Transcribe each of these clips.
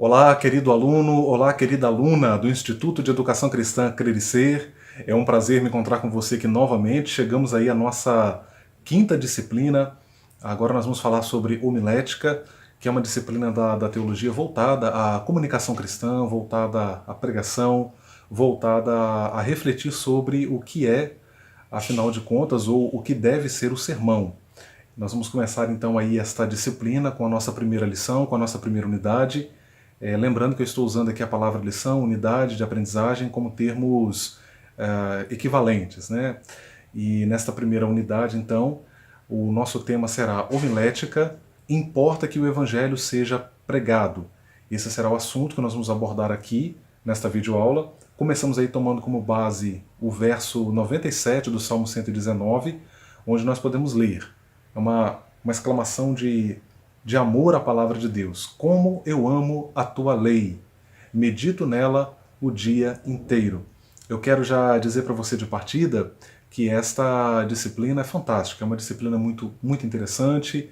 Olá, querido aluno, olá, querida aluna do Instituto de Educação Cristã Crer e Ser. É um prazer me encontrar com você aqui novamente. Chegamos aí à nossa quinta disciplina. Agora nós vamos falar sobre homilética, que é uma disciplina da teologia voltada à comunicação cristã, voltada à pregação, voltada a refletir sobre o que é, afinal de contas, ou o que deve ser o sermão. Nós vamos começar então aí esta disciplina com a nossa primeira lição, com a nossa primeira unidade. Lembrando que eu estou usando aqui a palavra lição, unidade de aprendizagem como termos equivalentes, né? E nesta primeira unidade, então, o nosso tema será homilética, importa que o evangelho seja pregado. Esse será o assunto que nós vamos abordar aqui nesta videoaula. Começamos aí tomando como base o verso 97 do Salmo 119, onde nós podemos ler. É uma exclamação de amor à palavra de Deus. Como eu amo a tua lei, medito nela o dia inteiro. Eu quero já dizer para você de partida que esta disciplina é fantástica, é uma disciplina muito interessante.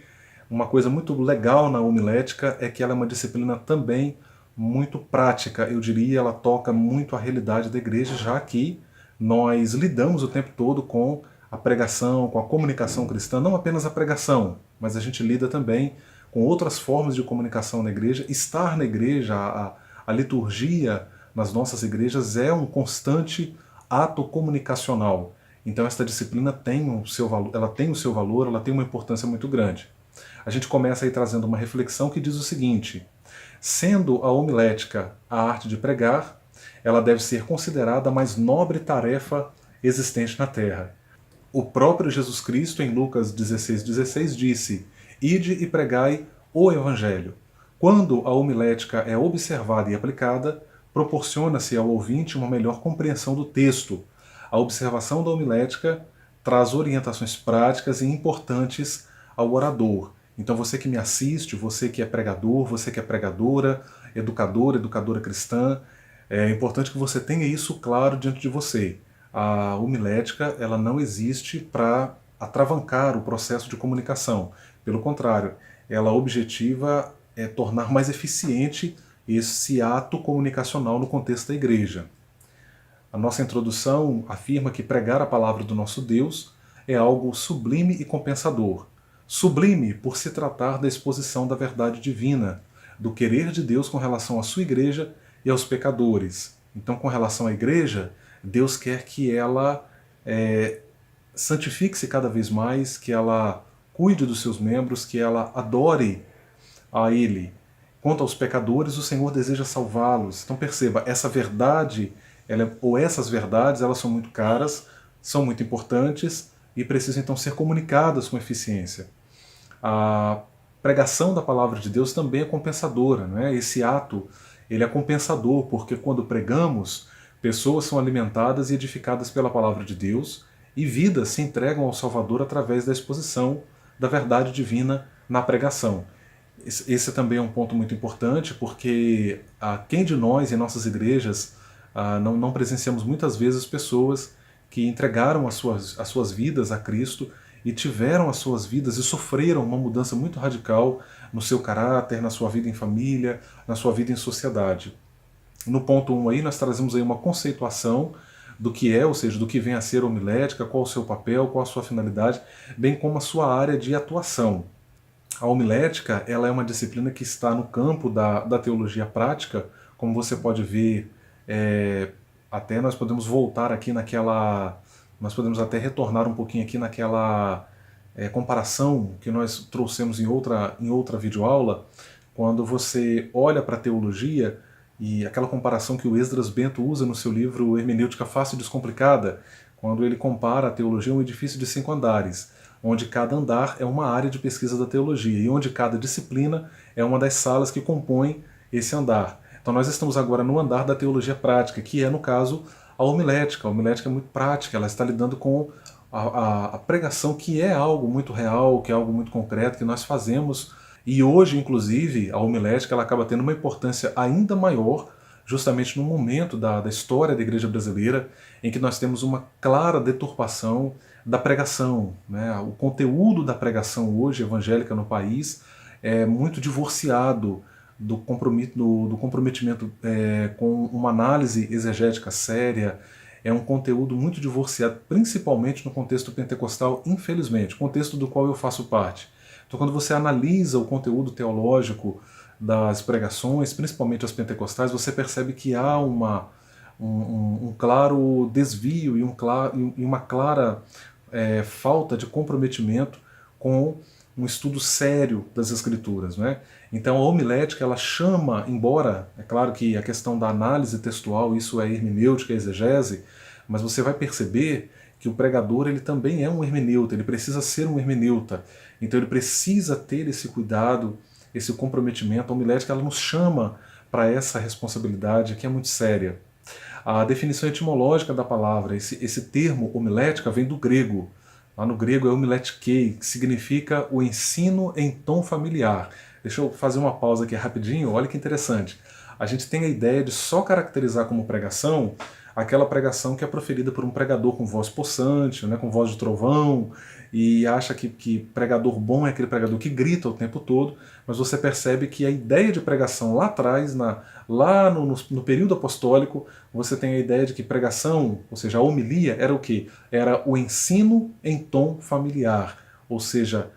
Uma coisa muito legal na homilética é que ela é uma disciplina também muito prática, eu diria, ela toca muito a realidade da igreja, já que nós lidamos o tempo todo com a pregação, com a comunicação cristã, não apenas a pregação, mas a gente lida também com outras formas de comunicação na igreja. Estar na igreja, a liturgia nas nossas igrejas é um constante ato comunicacional. Então esta disciplina tem o seu valor, ela tem uma importância muito grande. A gente começa aí trazendo uma reflexão que diz o seguinte: sendo a homilética a arte de pregar, ela deve ser considerada a mais nobre tarefa existente na terra. O próprio Jesus Cristo, em Lucas 16,16, disse: ide e pregai o Evangelho. Quando a homilética é observada e aplicada, proporciona-se ao ouvinte uma melhor compreensão do texto. A observação da homilética traz orientações práticas e importantes ao orador. Então você que me assiste, você que é pregador, você que é pregadora, educadora cristã, é importante que você tenha isso claro diante de você. A homilética, ela não existe para atravancar o processo de comunicação. Pelo contrário, ela objetiva tornar mais eficiente esse ato comunicacional no contexto da igreja. A nossa introdução afirma que pregar a palavra do nosso Deus é algo sublime e compensador. Sublime por se tratar da exposição da verdade divina, do querer de Deus com relação à sua igreja e aos pecadores. Então, com relação à igreja, Deus quer que ela santifique-se cada vez mais, que ela cuide dos seus membros, que ela adore a Ele. Quanto aos pecadores, o Senhor deseja salvá-los. Então perceba, essa verdade, essas verdades, elas são muito caras, são muito importantes e precisam então ser comunicadas com eficiência. A pregação da palavra de Deus também é compensadora, não é? Esse ato, ele é compensador, porque quando pregamos, pessoas são alimentadas e edificadas pela palavra de Deus e vidas se entregam ao Salvador através da exposição da verdade divina na pregação. Esse também é um ponto muito importante, porque quem de nós em nossas igrejas não presenciamos muitas vezes pessoas que entregaram as suas vidas a Cristo e tiveram as suas vidas e sofreram uma mudança muito radical no seu caráter, na sua vida em família, na sua vida em sociedade. No ponto 1 aí nós trazemos aí uma conceituação do que é, ou seja, do que vem a ser homilética, qual o seu papel, qual a sua finalidade, bem como a sua área de atuação. A homilética, ela é uma disciplina que está no campo da teologia prática, como você pode ver, até nós podemos voltar aqui nós podemos até retornar um pouquinho aqui naquela comparação que nós trouxemos em outra videoaula, quando você olha para a teologia, e aquela comparação que o Esdras Bento usa no seu livro Hermenêutica Fácil e Descomplicada, quando ele compara a teologia a um edifício de 5 andares, onde cada andar é uma área de pesquisa da teologia e onde cada disciplina é uma das salas que compõem esse andar. Então nós estamos agora no andar da teologia prática, que é, no caso, a homilética. A homilética é muito prática, ela está lidando com a pregação, que é algo muito real, que é algo muito concreto, que nós fazemos. E hoje, inclusive, a homilética ela acaba tendo uma importância ainda maior, justamente no momento da história da igreja brasileira, em que nós temos uma clara deturpação da pregação, né? O conteúdo da pregação hoje evangélica no país é muito divorciado do comprometimento com uma análise exegética séria. É um conteúdo muito divorciado, principalmente no contexto pentecostal, infelizmente, contexto do qual eu faço parte. Então, quando você analisa o conteúdo teológico das pregações, principalmente as pentecostais, você percebe que há um claro desvio e uma clara falta de comprometimento com um estudo sério das Escrituras, né? Então a homilética ela chama, embora é claro que a questão da análise textual, isso é hermenêutica, é exegese, mas você vai perceber que o pregador ele também é um hermeneuta, ele precisa ser um hermeneuta, então ele precisa ter esse cuidado, esse comprometimento. A homilética ela nos chama para essa responsabilidade que é muito séria. A definição etimológica da palavra, esse termo homilética vem do grego. Lá no grego é homiletikei, que significa o ensino em tom familiar. Deixa eu fazer uma pausa aqui rapidinho, olha que interessante. A gente tem a ideia de só caracterizar como pregação aquela pregação que é proferida por um pregador com voz possante, né, com voz de trovão, e acha que pregador bom é aquele pregador que grita o tempo todo, mas você percebe que a ideia de pregação lá atrás, lá no período apostólico, você tem a ideia de que pregação, ou seja, a homilia, era o quê? Era o ensino em tom familiar, ou seja,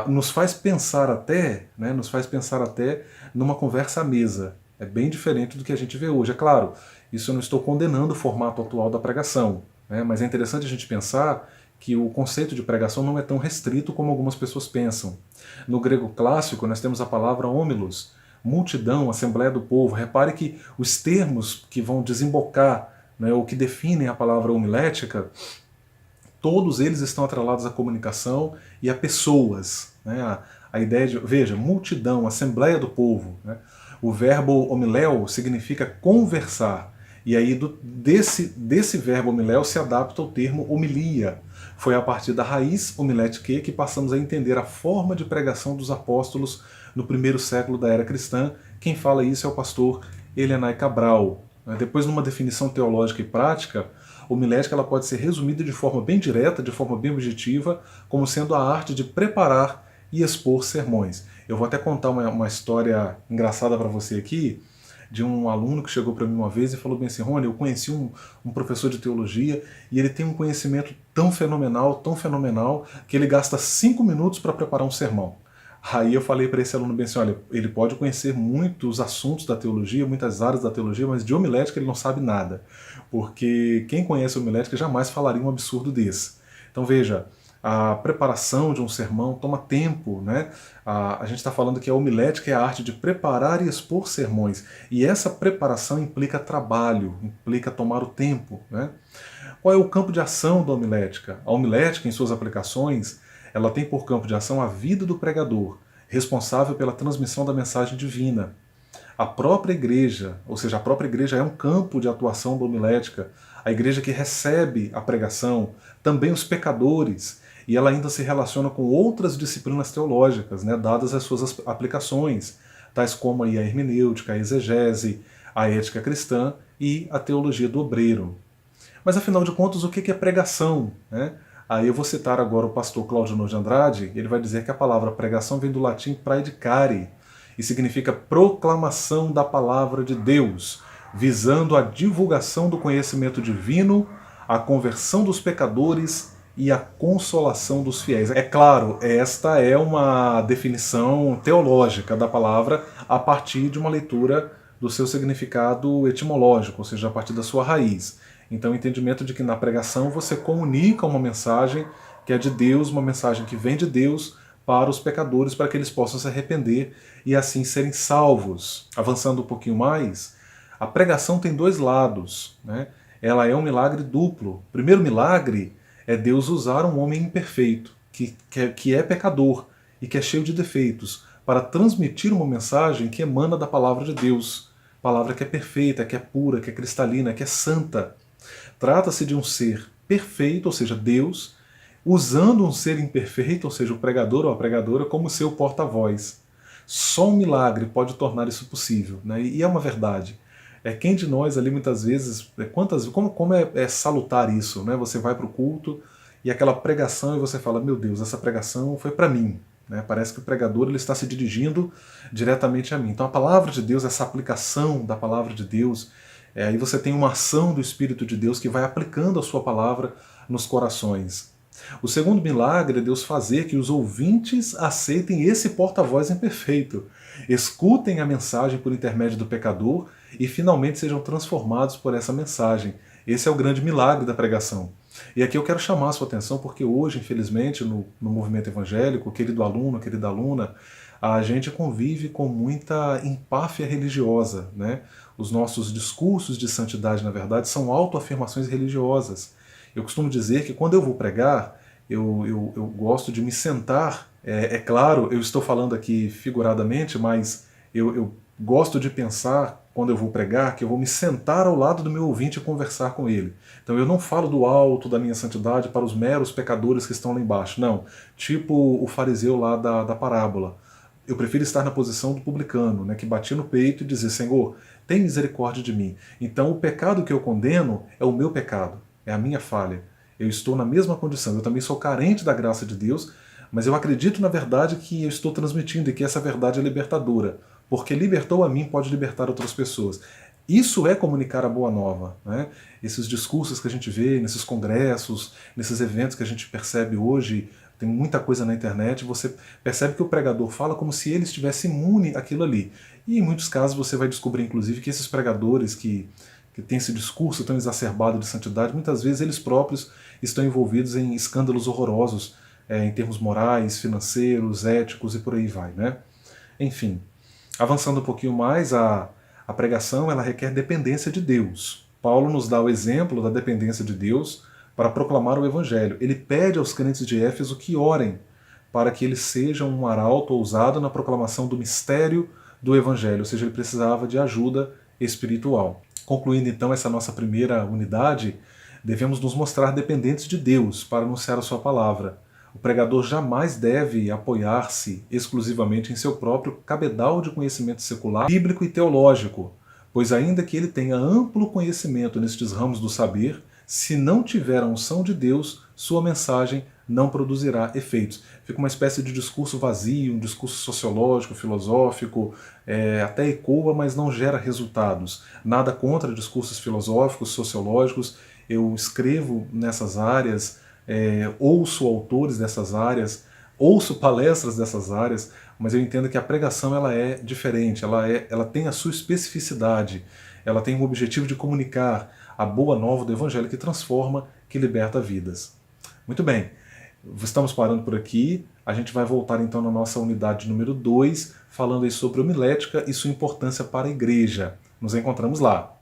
nos faz pensar até, né, nos faz pensar até numa conversa à mesa. É bem diferente do que a gente vê hoje. É claro, isso eu não estou condenando o formato atual da pregação, né, mas é interessante a gente pensar que o conceito de pregação não é tão restrito como algumas pessoas pensam. No grego clássico, nós temos a palavra homilos, multidão, assembleia do povo. Repare que os termos que vão desembocar, né, ou que definem a palavra homilética, todos eles estão atrelados à comunicação e a pessoas. Né? A ideia de, veja, multidão, assembleia do povo. Né? O verbo homiléu significa conversar. E aí desse verbo homiléu se adapta o termo homilia. Foi a partir da raiz homilética que passamos a entender a forma de pregação dos apóstolos no primeiro século da era cristã. Quem fala isso é o pastor Elianai Cabral. Depois, numa definição teológica e prática, homilética ela pode ser resumida de forma bem direta, de forma bem objetiva, como sendo a arte de preparar e expor sermões. Eu vou até contar uma história engraçada para você aqui, de um aluno que chegou para mim uma vez e falou bem assim: Rony, eu conheci um professor de teologia e ele tem um conhecimento tão fenomenal, que ele gasta 5 minutos para preparar um sermão. Aí eu falei para esse aluno bem assim: olha, ele pode conhecer muitos assuntos da teologia, muitas áreas da teologia, mas de homilética ele não sabe nada, porque quem conhece homilética jamais falaria um absurdo desse. Então veja, a preparação de um sermão toma tempo, né? A gente está falando que a homilética é a arte de preparar e expor sermões, e essa preparação implica trabalho, implica tomar o tempo, né? Qual é o campo de ação da homilética? A homilética, em suas aplicações, ela tem por campo de ação a vida do pregador, responsável pela transmissão da mensagem divina. A própria igreja, ou seja, a própria igreja é um campo de atuação da homilética, a igreja que recebe a pregação, também os pecadores, e ela ainda se relaciona com outras disciplinas teológicas, né, dadas as suas aplicações, tais como aí a hermenêutica, a exegese, a ética cristã e a teologia do obreiro. Mas afinal de contas, o que é pregação? Né? Aí eu vou citar agora o pastor Claudionor de Andrade, ele vai dizer que a palavra pregação vem do latim praedicare, e significa proclamação da palavra de Deus, visando a divulgação do conhecimento divino, a conversão dos pecadores e a consolação dos fiéis. É claro, esta é uma definição teológica da palavra a partir de uma leitura do seu significado etimológico, ou seja, a partir da sua raiz. Então, o entendimento de que na pregação você comunica uma mensagem que é de Deus, uma mensagem que vem de Deus para os pecadores, para que eles possam se arrepender e assim serem salvos. Avançando um pouquinho mais, a pregação tem dois lados, né? Ela é um milagre duplo. O primeiro milagre é Deus usar um homem imperfeito, que é pecador e que é cheio de defeitos, para transmitir uma mensagem que emana da palavra de Deus. Palavra que é perfeita, que é pura, que é cristalina, que é santa. Trata-se de um ser perfeito, ou seja, Deus, usando um ser imperfeito, ou seja, o pregador ou a pregadora, como seu porta-voz. Só um milagre pode tornar isso possível, né? E é uma verdade. Quem de nós ali muitas vezes, como é salutar isso, né? Você vai para o culto e aquela pregação e você fala: meu Deus, essa pregação foi para mim. né? Parece que o pregador ele está se dirigindo diretamente a mim. Então a palavra de Deus, essa aplicação da palavra de Deus, aí você tem uma ação do Espírito de Deus que vai aplicando a sua palavra nos corações. O segundo milagre é Deus fazer que os ouvintes aceitem esse porta-voz imperfeito, escutem a mensagem por intermédio do pecador e finalmente sejam transformados por essa mensagem. Esse é o grande milagre da pregação. E aqui eu quero chamar a sua atenção porque hoje, infelizmente, no movimento evangélico, querido aluno, querida aluna, a gente convive com muita empáfia religiosa, né? Os nossos discursos de santidade, na verdade, são autoafirmações religiosas. Eu costumo dizer que quando eu vou pregar, eu gosto de me sentar. É claro, eu estou falando aqui figuradamente, mas eu gosto de pensar, quando eu vou pregar, que eu vou me sentar ao lado do meu ouvinte e conversar com ele. Então eu não falo do alto da minha santidade para os meros pecadores que estão lá embaixo. Não, tipo o fariseu lá da parábola. Eu prefiro estar na posição do publicano, né, que batia no peito e dizia: Senhor, tem misericórdia de mim. Então o pecado que eu condeno é o meu pecado, é a minha falha. Eu estou na mesma condição, eu também sou carente da graça de Deus, mas eu acredito na verdade que eu estou transmitindo e que essa verdade é libertadora, porque libertou a mim, pode libertar outras pessoas. Isso é comunicar a boa nova, né? Esses discursos que a gente vê nesses congressos, nesses eventos que a gente percebe hoje, tem muita coisa na internet, você percebe que o pregador fala como se ele estivesse imune àquilo ali. E em muitos casos você vai descobrir, inclusive, que esses pregadores que têm esse discurso tão exacerbado de santidade, muitas vezes eles próprios estão envolvidos em escândalos horrorosos, em termos morais, financeiros, éticos e por aí vai, né? Enfim, avançando um pouquinho mais, a pregação ela requer dependência de Deus. Paulo nos dá o exemplo da dependência de Deus para proclamar o Evangelho. Ele pede aos crentes de Éfeso que orem para que eles sejam um arauto ousado na proclamação do mistério do Evangelho, ou seja, ele precisava de ajuda espiritual. Concluindo então essa nossa primeira unidade, devemos nos mostrar dependentes de Deus para anunciar a sua palavra. O pregador jamais deve apoiar-se exclusivamente em seu próprio cabedal de conhecimento secular, bíblico e teológico, pois ainda que ele tenha amplo conhecimento nestes ramos do saber, se não tiver a unção de Deus, sua mensagem não produzirá efeitos. Fica uma espécie de discurso vazio, um discurso sociológico, filosófico, até ecoa, mas não gera resultados. Nada contra discursos filosóficos, sociológicos, eu escrevo nessas áreas, ouço autores dessas áreas, ouço palestras dessas áreas, mas eu entendo que a pregação ela é diferente, ela tem a sua especificidade, ela tem o objetivo de comunicar a boa nova do Evangelho que transforma, que liberta vidas. Muito bem, estamos parando por aqui, a gente vai voltar então na nossa unidade número 2, falando aí sobre homilética e sua importância para a igreja. Nos encontramos lá.